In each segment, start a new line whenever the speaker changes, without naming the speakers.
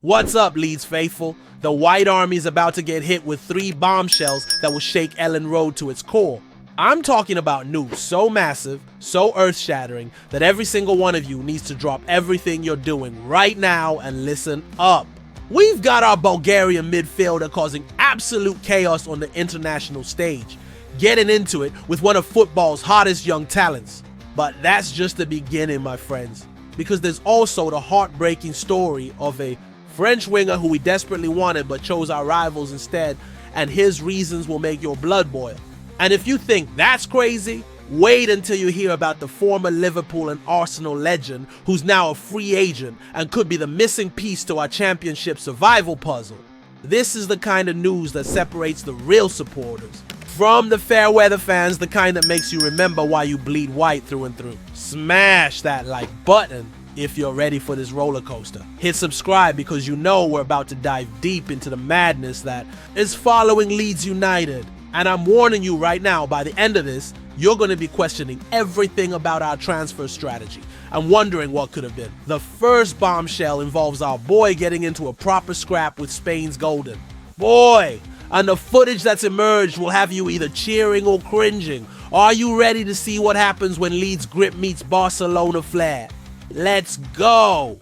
What's up, Leeds faithful? The White Army is about to get hit with 3 bombshells that will shake Elland Road to its core. I'm talking about news so massive, so earth-shattering, that every single one of you needs to drop everything you're doing right now and listen up. We've got our Bulgarian midfielder causing absolute chaos on the international stage, getting into it with one of football's hottest young talents. But that's just the beginning, my friends, because there's also the heartbreaking story of a French winger who we desperately wanted but chose our rivals instead, and his reasons will make your blood boil. And if you think that's crazy, wait until you hear about the former Liverpool and Arsenal legend who's now a free agent and could be the missing piece to our championship survival puzzle. This is the kind of news that separates the real supporters from the fair weather fans, the kind that makes you remember why you bleed white through and through. Smash that like button if you're ready for this roller coaster. Hit subscribe because you know we're about to dive deep into the madness that is following Leeds United. And I'm warning you right now, by the end of this, you're going to be questioning everything about our transfer strategy and wondering what could have been. The first bombshell involves our boy getting into a proper scrap with Spain's Golden. Boy, and the footage that's emerged will have you either cheering or cringing. Are you ready to see what happens when Leeds grip meets Barcelona flair? Let's go!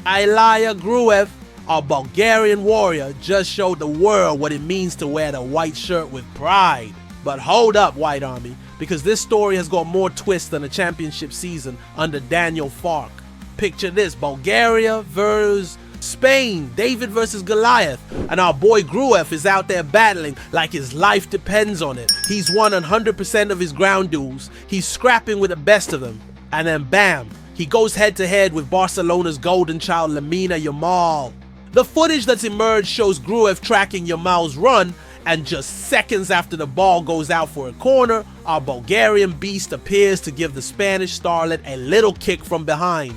Ilya Gruev, our Bulgarian warrior, just showed the world what it means to wear the white shirt with pride. But hold up, White Army, because this story has got more twists than a championship season under Daniel Fark. Picture this: Bulgaria versus Spain, David versus Goliath, and our boy Gruev is out there battling like his life depends on it. He's won 100% of his ground duels, he's scrapping with the best of them, and then bam! He goes head-to-head with Barcelona's golden child Lamine Yamal. The footage that's emerged shows Gruev tracking Yamal's run, and just seconds after the ball goes out for a corner, our Bulgarian beast appears to give the Spanish starlet a little kick from behind.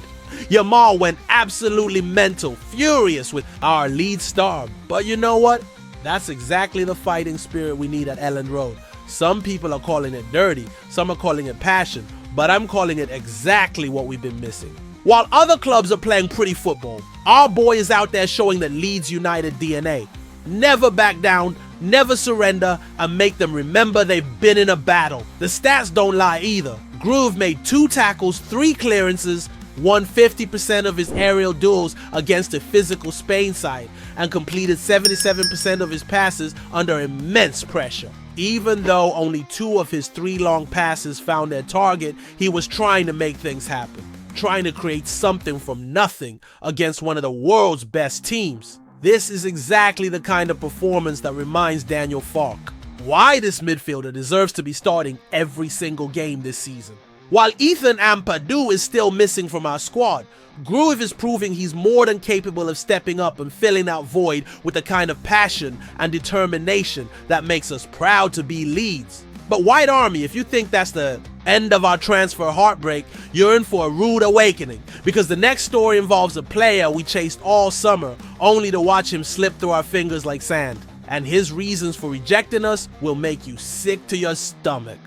Yamal went absolutely mental, furious with our lead star. But you know what? That's exactly the fighting spirit we need at Elland Road. Some people are calling it dirty, some are calling it passion, but I'm calling it exactly what we've been missing. While other clubs are playing pretty football, our boy is out there showing the Leeds United DNA. Never back down, never surrender, and make them remember they've been in a battle. The stats don't lie either. Groove made 2 tackles, 3 clearances, won 50% of his aerial duels against a physical Spain side, and completed 77% of his passes under immense pressure. Even though only 2 of his 3 long passes found their target, he was trying to make things happen, trying to create something from nothing against one of the world's best teams. This is exactly the kind of performance that reminds Daniel Fark why this midfielder deserves to be starting every single game this season. While Ethan Ampadu is still missing from our squad, Gruev is proving he's more than capable of stepping up and filling that void with the kind of passion and determination that makes us proud to be Leeds. But White Army, if you think that's the end of our transfer heartbreak, you're in for a rude awakening, because the next story involves a player we chased all summer only to watch him slip through our fingers like sand. And his reasons for rejecting us will make you sick to your stomach.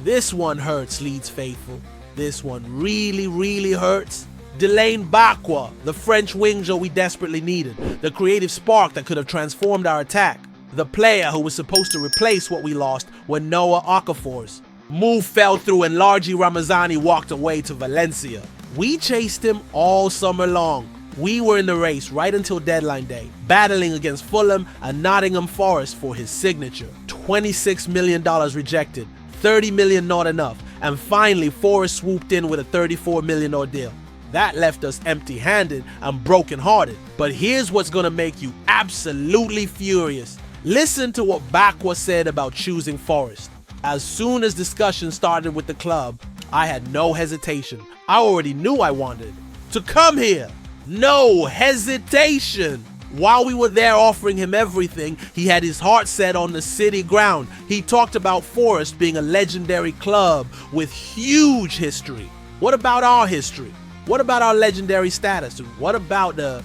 This one hurts, Leeds faithful. This one really hurts. Delaine Bakwa, the French winger we desperately needed, the creative spark that could have transformed our attack, the player who was supposed to replace what we lost when Noah Okafor's move fell through and Largi Ramazani walked away to Valencia. We chased him all summer long. We were in the race right until deadline day, battling against Fulham and Nottingham Forest for his signature. $26 million rejected, $30 million not enough, and finally Forest swooped in with a $34 million deal. That left us empty-handed and broken-hearted. But here's what's gonna make you absolutely furious. Listen to what Bakwa said about choosing Forest. As soon as discussion started with the club, I had no hesitation. I already knew I wanted to come here. No hesitation. While we were there offering him everything, he had his heart set on the city ground. He talked about Forest being a legendary club with huge history. What about our history? What about our legendary status? What about the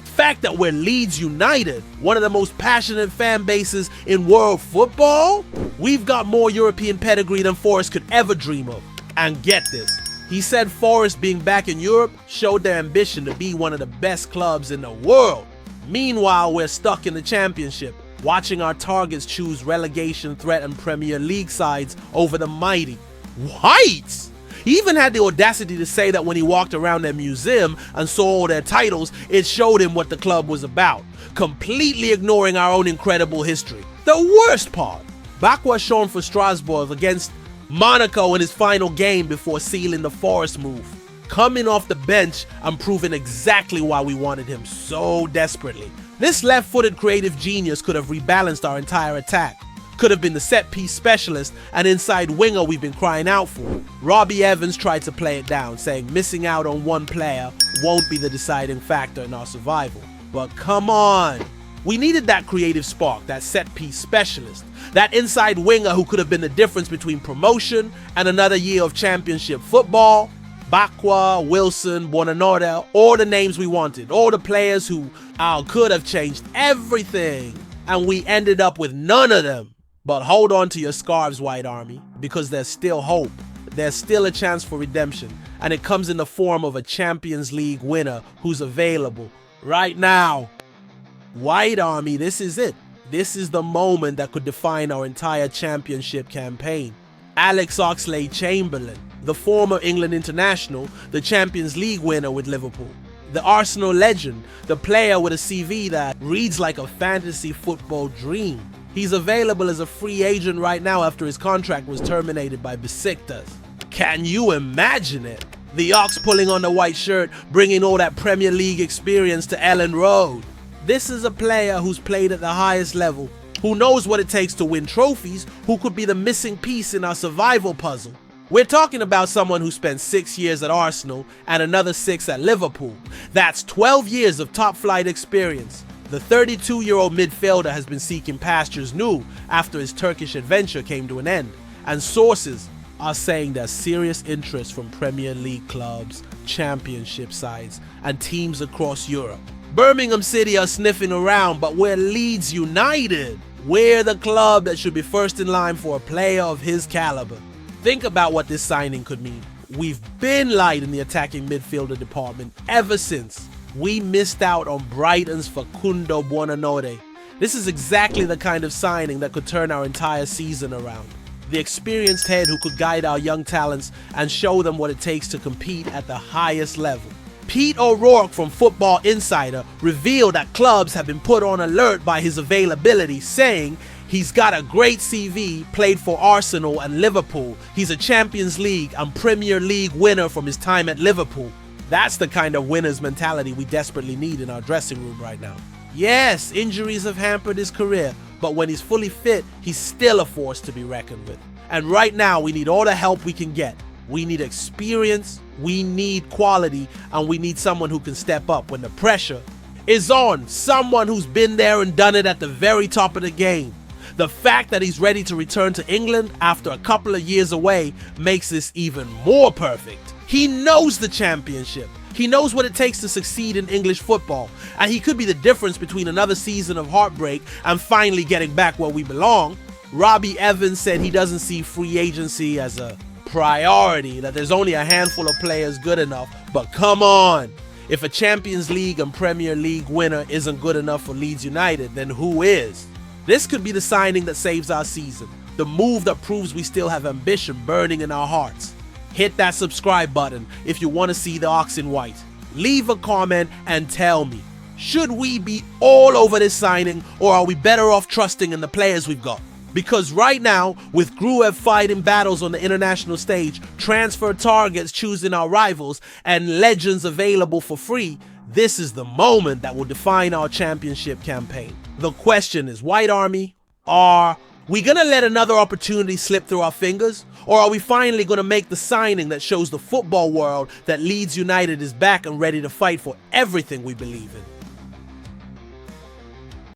fact that we're Leeds United, one of the most passionate fan bases in world football? We've got more European pedigree than Forest could ever dream of. And get this, He said Forest being back in Europe showed their ambition to be one of the best clubs in the world. Meanwhile, we're stuck in the Championship, watching our targets choose relegation threat and Premier League sides over the mighty Whites. He even had the audacity to say that when he walked around their museum and saw all their titles, it showed him what the club was about, completely ignoring our own incredible history. The worst part, Bakwa shone for Strasbourg against Monaco in his final game before sealing the Forest move, coming off the bench and proving exactly why we wanted him so desperately. This left-footed creative genius could have rebalanced our entire attack, could have been the set-piece specialist and inside winger we've been crying out for. Robbie Evans tried to play it down, saying missing out on one player won't be the deciding factor in our survival. But come on! We needed that creative spark, that set-piece specialist, that inside winger who could have been the difference between promotion and another year of championship football. Bakwa, Wilson, Buonanotte, all the names we wanted, all the players who could have changed everything. And we ended up with none of them. But hold on to your scarves, White Army, because there's still hope. There's still a chance for redemption, and it comes in the form of a Champions League winner who's available right now. White Army, this is it. This is the moment that could define our entire championship campaign. Alex Oxlade-Chamberlain, the former England international, the Champions League winner with Liverpool, the Arsenal legend, the player with a CV that reads like a fantasy football dream. He's available as a free agent right now after his contract was terminated by Besiktas. Can you imagine it? The Ox pulling on the white shirt, bringing all that Premier League experience to Elland Road. This is a player who's played at the highest level, who knows what it takes to win trophies, who could be the missing piece in our survival puzzle. We're talking about someone who spent 6 years at Arsenal and another 6 at Liverpool. That's 12 years of top-flight experience. The 32-year-old midfielder has been seeking pastures new after his Turkish adventure came to an end, and sources are saying there's serious interest from Premier League clubs, championship sides, and teams across Europe. Birmingham City are sniffing around, but we're Leeds United. We're the club that should be first in line for a player of his caliber. Think about what this signing could mean. We've been light in the attacking midfielder department ever since we missed out on Brighton's Facundo Buonanotte. This is exactly the kind of signing that could turn our entire season around. The experienced head who could guide our young talents and show them what it takes to compete at the highest level. Pete O'Rourke from Football Insider revealed that clubs have been put on alert by his availability, saying he's got a great CV, played for Arsenal and Liverpool. He's a Champions League and Premier League winner from his time at Liverpool. That's the kind of winner's mentality we desperately need in our dressing room right now. Yes, injuries have hampered his career, but when he's fully fit, he's still a force to be reckoned with. And right now, we need all the help we can get. We need experience, we need quality, and we need someone who can step up when the pressure is on. Someone who's been there and done it at the very top of the game. The fact that he's ready to return to England after a couple of years away makes this even more perfect. He knows the championship. He knows what it takes to succeed in English football, and he could be the difference between another season of heartbreak and finally getting back where we belong. Robbie Evans said he doesn't see free agency as a priority, that there's only a handful of players good enough, but come on. If a Champions League and Premier League winner isn't good enough for Leeds United, then who is? This could be the signing that saves our season, the move that proves we still have ambition burning in our hearts. Hit that subscribe button if you want to see the Ox in white. Leave a comment and tell me, should we be all over this signing, or are we better off trusting in the players we've got? Because right now, with Gruev fighting battles on the international stage, transfer targets choosing our rivals, and legends available for free, this is the moment that will define our championship campaign. The question is, White Army, are we gonna let another opportunity slip through our fingers? Or are we finally gonna make the signing that shows the football world that Leeds United is back and ready to fight for everything we believe in?